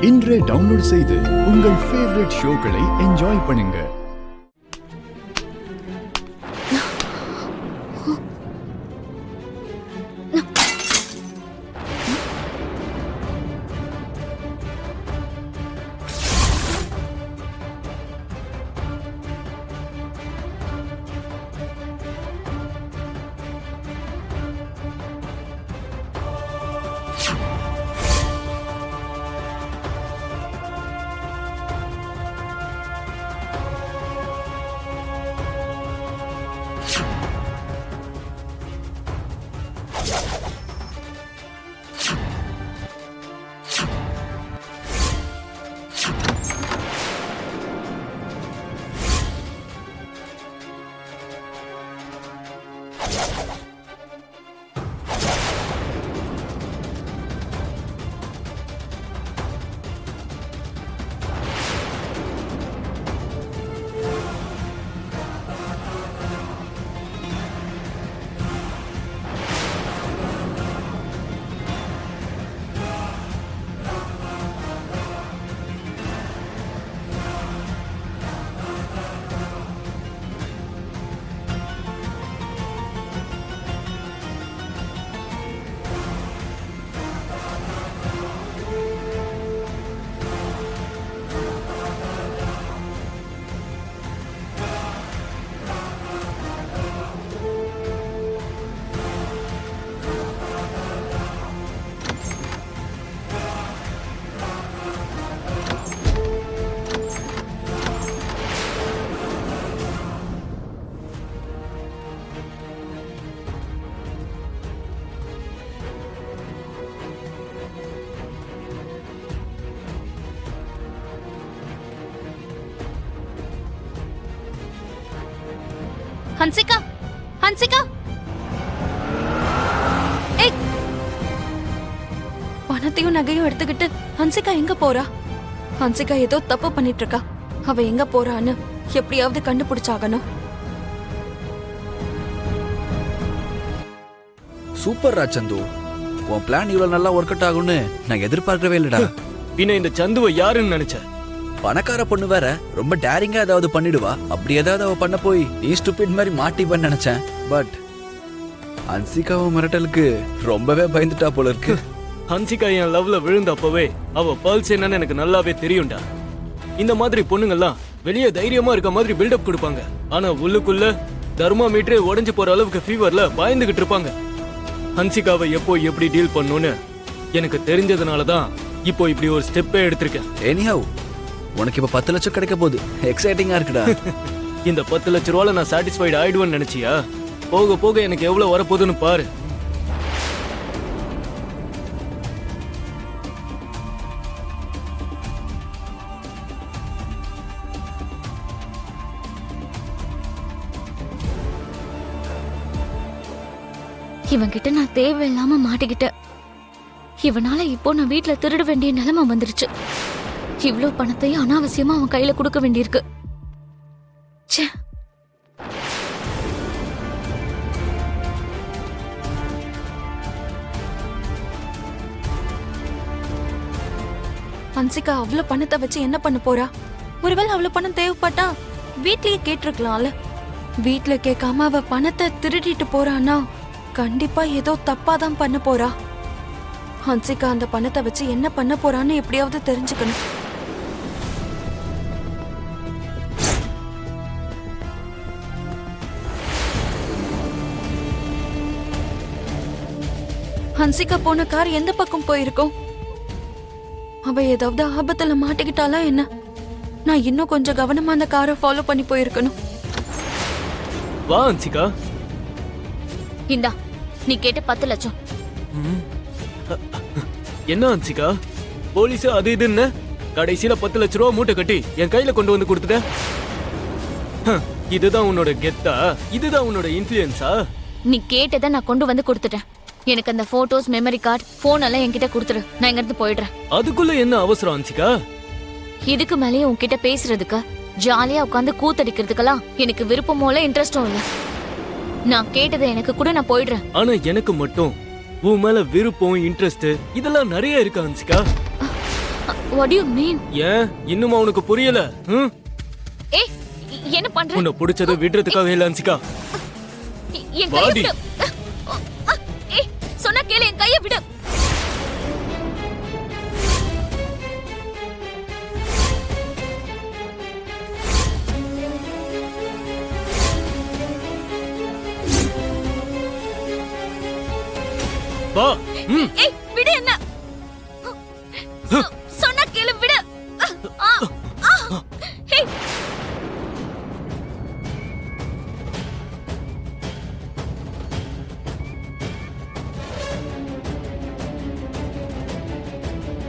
இன்றே டவுன்லோட் செய்து உங்கள் ஃபேவரட் ஷோக்களை என்ஜாய் பண்ணுங்க. ஹன்சிகா, ஹன்சிகா, ஏய், பணத்தையும் நகையும் எடுத்துக்கிட்டு ஹன்சிகா எங்க போறா? ஹன்சிகா ஏதோ தப்பு பண்ணிட்டு இருக்கா. அவ எங்க போறான்னு எப்படியாவது கண்டுபிடிச்சாகணும். சூப்பர் ராச்சந்து, உன் பிளான் இவ்வளவு நல்லா ஒர்க் அவுட் ஆகும்னு நான் எதிர்பார்க்கவே இல்லடா. பின்ன இந்த சந்துவை யாருன்னு நினைச்ச? பணக்கார பொண்ணு வேற, ரொம்ப டேரிங்கா ஏதாவது பண்ணிடுவா. அப்படி ஏதாவது அவ பண்ண போய் நீ ஸ்டூபிட் மாதிரி மாட்டிப்பன்னு நினைச்சேன். பட் ஹன்சிகாவ மிரட்டலுக்கு ரொம்பவே பயந்துட்டா போல இருக்கு. ஹன்சிகா என் லவ்ல விழுந்தப்பவே அவ பல்ஸ் என்னன்னு எனக்கு நல்லாவே தெரியும்டா. இந்த மாதிரி பொண்ணுங்கெல்லாம் வெளியே தைரியமா இருக்க மாதிரி பில்டப் கொடுப்பாங்க. ஆனா உள்ளுக்குள்ள தெர்மாமீட்டரே உடைஞ்சு போற அளவுக்கு ஃபீவர்ல பயந்துகிட்டு இருப்பாங்க. ஹன்சிகாவை எப்போ எப்படி டீல் பண்ணணும்னு எனக்கு தெரிஞ்சதுனாலதான் இப்போ இப்படி ஒரு ஸ்டெப்பே எடுத்திருக்கேன். எனிஹவ், உனக்கு இப்ப 10 லட்சம் கிடைக்க போகுது. எக்ஸைட்டிங்கா இருக்குடா. இந்த 10 லட்ச ரூபால நான் சாட்டிஸ்ஃபைடு ஆயிடுவேன்னு நினைச்சியா? போக போக எனக்கு எவ்வளவு வரப்போகுதுன்னு பாரு. இவன்கிட்ட நான் தேவையில்லாம மாட்டிக்கிட்டேன். இவனால இப்போ நான் வீட்டுல திருட வேண்டிய நிலைமை வந்துருச்சு. இவ்ளோ பணத்தையும் அனாவசியமா அவன் கையில கொடுக்க வேண்டியிருக்கு. ஹன்சிகா அவ்வளவு பணத்தை வச்சு என்ன பண்ண போறா? ஒருவேளை அவ்வளவு பணம் தேவைப்பட்டா வீட்லயே கேட்டிருக்கலாம்ல. வீட்டுல கேட்காம அவ பணத்தை திருடிட்டு போறான்னா கண்டிப்பா ஏதோ தப்பாதான் பண்ண போறா. ஹன்சிகா அந்த பணத்தை வச்சு என்ன பண்ண போறான்னு எப்படியாவது தெரிஞ்சுக்கணும். ஹன்சிகா போன கார் எந்த பக்கம் போயிருக்கோம்? அவ ஏதாவது ஆபத்துல மாட்டிக்கிட்டாளா என்ன? நான் இன்னும் கொஞ்சம் கவனமா அந்த காரை ஃபாலோ பண்ணி போயிருக்கணும். வா ஹன்சிகா. இந்தா, நீ கேட்ட 10 லட்சம். என்ன ஹன்சிகா, போலீஸ் அது இதுன்னு கடைசியில 10 லட்ச ரூபா மூட்டை கட்டி என் கையில கொண்டு வந்து கொடுத்துட்ட. இதுதான் உன்னோட கெத்தா? இதுதான் உன்னோட இன்ஃப்ளூயன்ஸா? நீ கேட்டதை நான் கொண்டு வந்து கொடுத்துட்டேன். எனக்கு அந்த போட்டோஸ், மெமரி கார்டு, போன் எல்லாம் என்கிட்ட கொடுத்துரு. நான் இங்க இருந்து போயிடுறேன். அதுக்குள்ள என்ன அவசரம் ஹன்சிகா? இதுக்கு மேலேயே உன்கிட்ட பேசுறதுக்கு, ஜாலியா உட்காந்து கூத்தடிக்கிறதுக்கெல்லாம் எனக்கு விருப்பமோ இல்ல, இன்ட்ரெஸ்டும் இல்ல. நான் கேட்டதை எனக்கு கூட, நான் போயிடுறேன். ஆனா எனக்கு மட்டும் உன் மேல விருப்பம், இன்ட்ரெஸ்ட் இதெல்லாம் நிறைய இருக்கு ஹன்சிகா. What you mean? ஏன் இன்னும் அவனுக்கு புரியல? ம்? ஏய் என்ன பண்ற? உன்னை பிடிச்சது விடுறதுக்காக இல்ல அன்சிகா. என் கையை வாடி. விடு. ஏய் சொன்னா கேளு, என் கையை விடு. வா. ம். ஏய் விடு என்ன. சொன்னா கேளு, விடு. ஏய்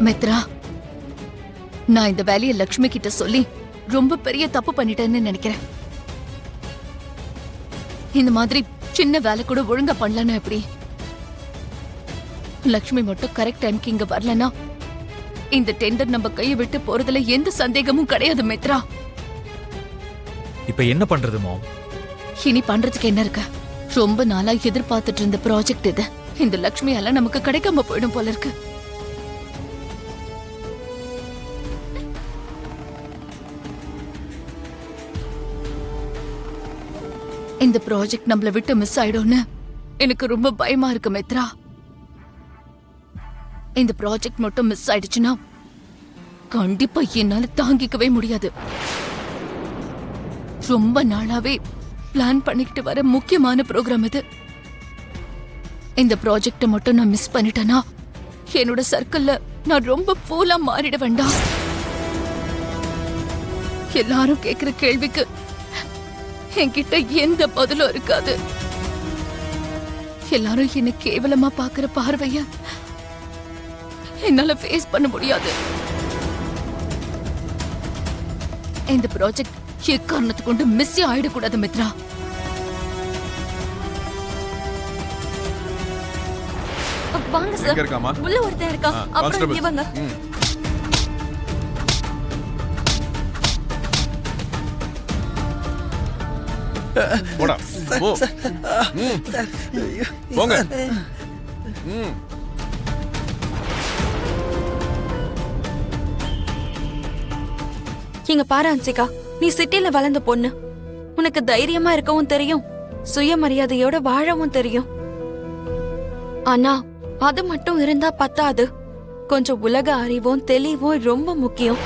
மித்ரா, நான் இந்த வேலையை லக்ஷ்மி கிட்ட சொல்லி ரொம்ப பெரிய தப்பு பண்ணிட்டேன்னு நினைக்கிறேன். இந்த மாதிரி சின்ன வேலை கூட ஒழுங்கா பண்ணலன்னா எப்படி? லக்ஷ்மி மட்டும் கரெக்ட் டைம்க்கு இங்க வரலனா இந்த டெண்டர் நம்ம கையை விட்டு போறதுல எந்த சந்தேகமும் கிடையாது மித்ரா. இப்ப என்ன பண்றது மாம்? இனி பண்றதுக்கு என்ன இருக்கு? ரொம்ப நாளா எதிர்பார்த்துட்டு இருந்த ப்ராஜெக்ட் இது. இந்த லக்ஷ்மியால நமக்கு கிடைக்காம போயிடும் போல இருக்கு. இந்த ப்ராஜெக்ட் நம்மள விட்டு மிஸ் ஆயிடும்னு எனக்கு ரொம்ப பயமா இருக்கு மித்ரா. இந்த ப்ராஜெக்ட் மட்டும் மிஸ் ஆயிடுச்சுன்னா கண்டிப்பா என்னால தாங்கிக்கவே முடியாது. ரொம்ப நாளாவே பிளான் பண்ணிக்கிட்டு வர முக்கியமான ப்ரோக்ராம் இது. இந்த ப்ராஜெக்ட மட்டும் நான் மிஸ் பண்ணிட்டேனா என்னோட சர்க்கிள்ல நான் ரொம்ப ஃபூலா மாறிட வேண்டாம். எல்லாரும் கேக்குற கேள்விக்கு என்கிட்ட எந்த பதிலும் இருக்காது. எல்லாரும் என்ன கேவலமா பாக்குற பார்வைய என்னால ஃபேஸ் பண்ண முடியாது. இந்த ப்ராஜெக்ட் எக்காரணத்தை கொண்டு மிஸ் ஆயிடக்கூடாது மித்ரா. வாங்க சார். எங்க இருக்காமா? உள்ள ஒருத்தன் இருக்கா. அப்புறம் கான்ஸ்டபிள். இவங்க. போடா போ. போங்க. இங்க பாரு அன்சிகா, நீ சிட்டில வளர்ந்த பொண்ணு. உனக்கு தைரியமா இருக்கவும் தெரியும், சுயமரியாதையோட வாழவும் தெரியும். ஆனா அது மட்டும் இருந்தா பத்தாது. கொஞ்சம் உலக அறிவும் தெளிவும் ரொம்ப முக்கியம்.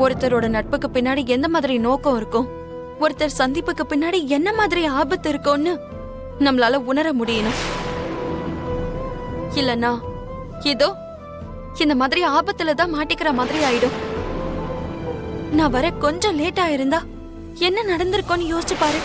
ஒருத்தரோட நட்புக்கு பின்னாடி எந்த மாதிரி நோக்கம் இருக்கும், ஒருத்தர் சந்திப்புக்கு பின்னாடி என்ன மாதிரி ஆபத்து இருக்கும்னு நம்மளால உணர முடியணும். இல்லனா ஏதோ இந்த மாதிரி ஆபத்துல தான் மாட்டிக்கிற மாதிரி ஆயிடும். நான் வர கொஞ்சம் லேட் ஆயிருந்தா என்ன நடந்திருக்கோன்னு யோசிச்சு பாரு.